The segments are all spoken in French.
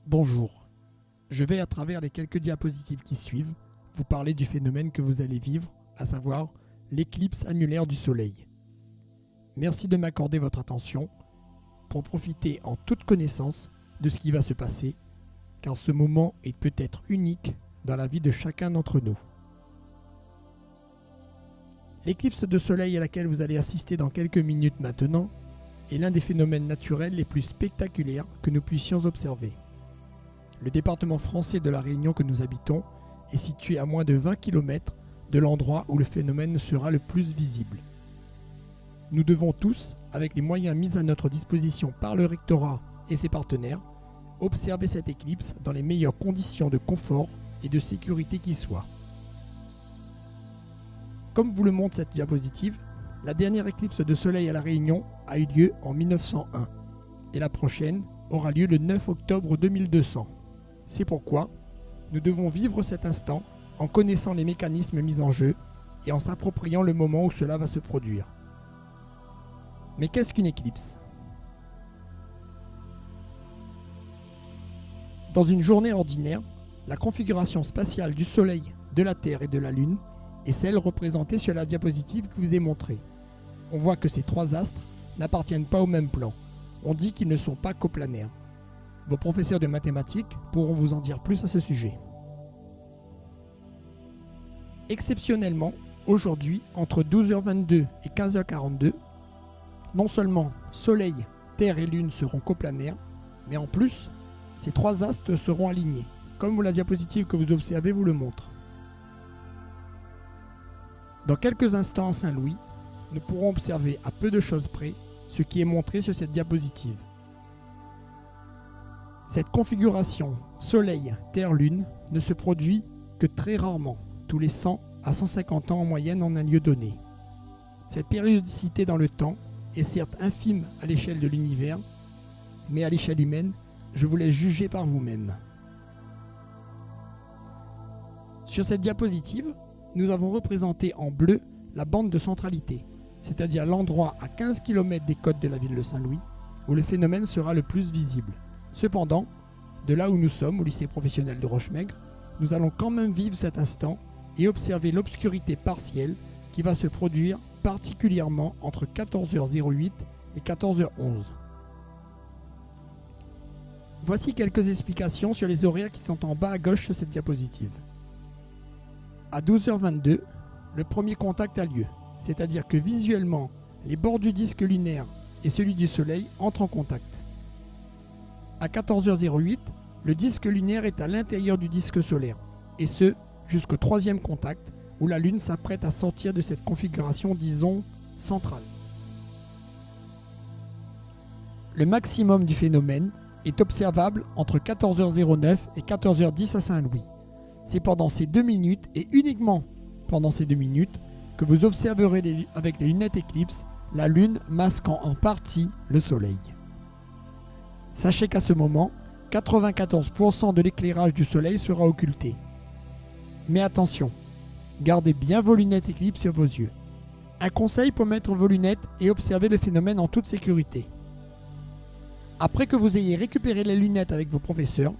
Bonjour, je vais à travers les quelques diapositives qui suivent vous parler du phénomène que vous allez vivre, à savoir l'éclipse annulaire du Soleil. Merci de m'accorder votre attention pour profiter en toute connaissance de ce qui va se passer, car ce moment est peut-être unique dans la vie de chacun d'entre nous. L'éclipse de Soleil à laquelle vous allez assister dans quelques minutes maintenant est l'un des phénomènes naturels les plus spectaculaires que nous puissions observer. Le département français de la Réunion que nous habitons est situé à moins de 20 km de l'endroit où le phénomène sera le plus visible. Nous devons tous, avec les moyens mis à notre disposition par le rectorat et ses partenaires, observer cette éclipse dans les meilleures conditions de confort et de sécurité qui soient. Comme vous le montre cette diapositive, la dernière éclipse de Soleil à la Réunion a eu lieu en 1901 et la prochaine aura lieu le 9 octobre 2200. C'est pourquoi nous devons vivre cet instant en connaissant les mécanismes mis en jeu et en s'appropriant le moment où cela va se produire. Mais qu'est-ce qu'une éclipse ? Dans une journée ordinaire, la configuration spatiale du Soleil, de la Terre et de la Lune est celle représentée sur la diapositive que je vous ai montrée. On voit que ces trois astres n'appartiennent pas au même plan. On dit qu'ils ne sont pas coplanaires. Vos professeurs de mathématiques pourront vous en dire plus à ce sujet. Exceptionnellement, aujourd'hui, entre 12h22 et 15h42, non seulement Soleil, Terre et Lune seront coplanaires, mais en plus, ces trois astres seront alignés, comme la diapositive que vous observez vous le montre. Dans quelques instants à Saint-Louis, nous pourrons observer à peu de choses près ce qui est montré sur cette diapositive. Cette configuration Soleil, Terre, Lune ne se produit que très rarement, tous les 100 à 150 ans en moyenne en un lieu donné. Cette périodicité dans le temps est certes infime à l'échelle de l'univers, mais à l'échelle humaine, je vous laisse juger par vous-même. Sur cette diapositive, nous avons représenté en bleu la bande de centralité, c'est-à-dire l'endroit à 15 km des côtes de la ville de Saint-Louis, où le phénomène sera le plus visible. Cependant, de là où nous sommes, au lycée professionnel de Rochemaigre, nous allons quand même vivre cet instant et observer l'obscurité partielle qui va se produire particulièrement entre 14h08 et 14h11. Voici quelques explications sur les horaires qui sont en bas à gauche de cette diapositive. À 12h22, le premier contact a lieu, c'est-à-dire que visuellement, les bords du disque lunaire et celui du Soleil entrent en contact. À 14h08, le disque lunaire est à l'intérieur du disque solaire, et ce, jusqu'au troisième contact, où la Lune s'apprête à sortir de cette configuration, disons, centrale. Le maximum du phénomène est observable entre 14h09 et 14h10 à Saint-Louis. C'est pendant ces 2 minutes, et uniquement pendant ces 2 minutes, que vous observerez avec les lunettes éclipse la Lune masquant en partie le Soleil. Sachez qu'à ce moment, 94% de l'éclairage du Soleil sera occulté. Mais attention, gardez bien vos lunettes éclipse sur vos yeux. Un conseil pour mettre vos lunettes et observer le phénomène en toute sécurité. Après que vous ayez récupéré les lunettes avec vos professeurs,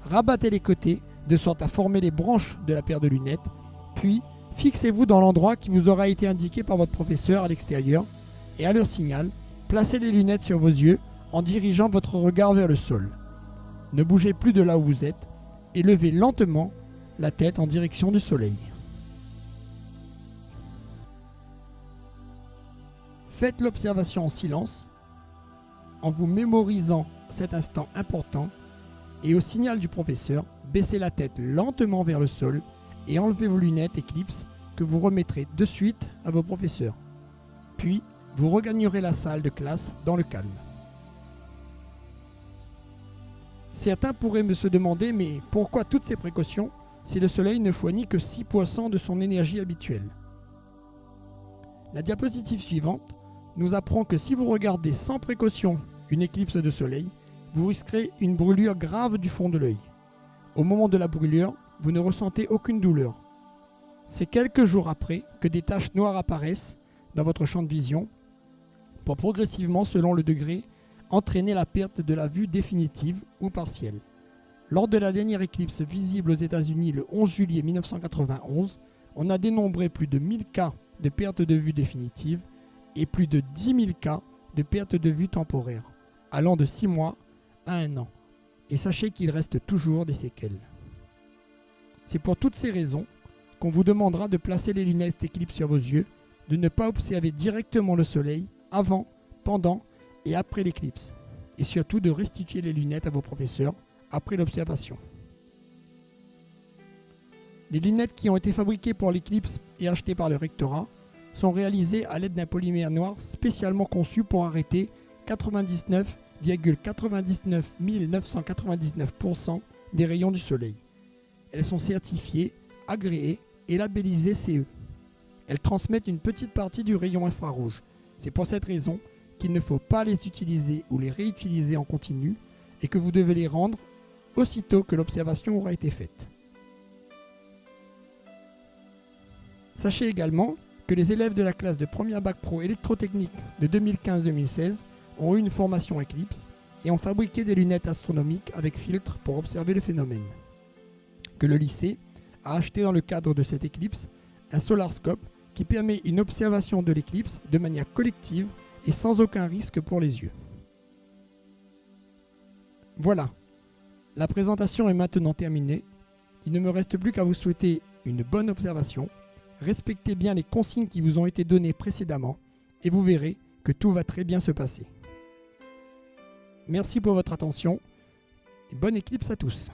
rabattez les côtés de sorte à former les branches de la paire de lunettes, puis fixez-vous dans l'endroit qui vous aura été indiqué par votre professeur à l'extérieur et à leur signal, placez les lunettes sur vos yeux en dirigeant votre regard vers le sol. Ne bougez plus de là où vous êtes et levez lentement la tête en direction du Soleil. Faites l'observation en silence, en vous mémorisant cet instant important, et au signal du professeur, baissez la tête lentement vers le sol et enlevez vos lunettes éclipse que vous remettrez de suite à vos professeurs. Puis, vous regagnerez la salle de classe dans le calme. Certains pourraient se demander, mais pourquoi toutes ces précautions si le Soleil ne fournit que 6% de son énergie habituelle ? La diapositive suivante nous apprend que si vous regardez sans précaution une éclipse de Soleil, vous risquerez une brûlure grave du fond de l'œil. Au moment de la brûlure, vous ne ressentez aucune douleur. C'est quelques jours après que des taches noires apparaissent dans votre champ de vision pour progressivement, selon le degré, entraîner la perte de la vue définitive ou partielle. Lors de la dernière éclipse visible aux États-Unis le 11 juillet 1991, on a dénombré plus de 1000 cas de perte de vue définitive et plus de 10 000 cas de perte de vue temporaire, allant de 6 mois à 1 an. Et sachez qu'il reste toujours des séquelles. C'est pour toutes ces raisons qu'on vous demandera de placer les lunettes d'éclipse sur vos yeux, de ne pas observer directement le soleil avant, pendant et après l'éclipse, et surtout de restituer les lunettes à vos professeurs après l'observation. Les lunettes qui ont été fabriquées pour l'éclipse et achetées par le rectorat sont réalisées à l'aide d'un polymère noir spécialement conçu pour arrêter 99,99 999% des rayons du soleil. Elles sont certifiées, agréées et labellisées CE. Elles transmettent une petite partie du rayon infrarouge. C'est pour cette raison qu'il ne faut pas les utiliser ou les réutiliser en continu et que vous devez les rendre aussitôt que l'observation aura été faite. Sachez également que les élèves de la classe de première bac pro électrotechnique de 2015-2016 ont eu une formation éclipse et ont fabriqué des lunettes astronomiques avec filtre pour observer le phénomène. Que le lycée a acheté dans le cadre de cette éclipse un SolarScope qui permet une observation de l'éclipse de manière collective et sans aucun risque pour les yeux. Voilà, la présentation est maintenant terminée. Il ne me reste plus qu'à vous souhaiter une bonne observation. Respectez bien les consignes qui vous ont été données précédemment et vous verrez que tout va très bien se passer. Merci pour votre attention et bonne éclipse à tous.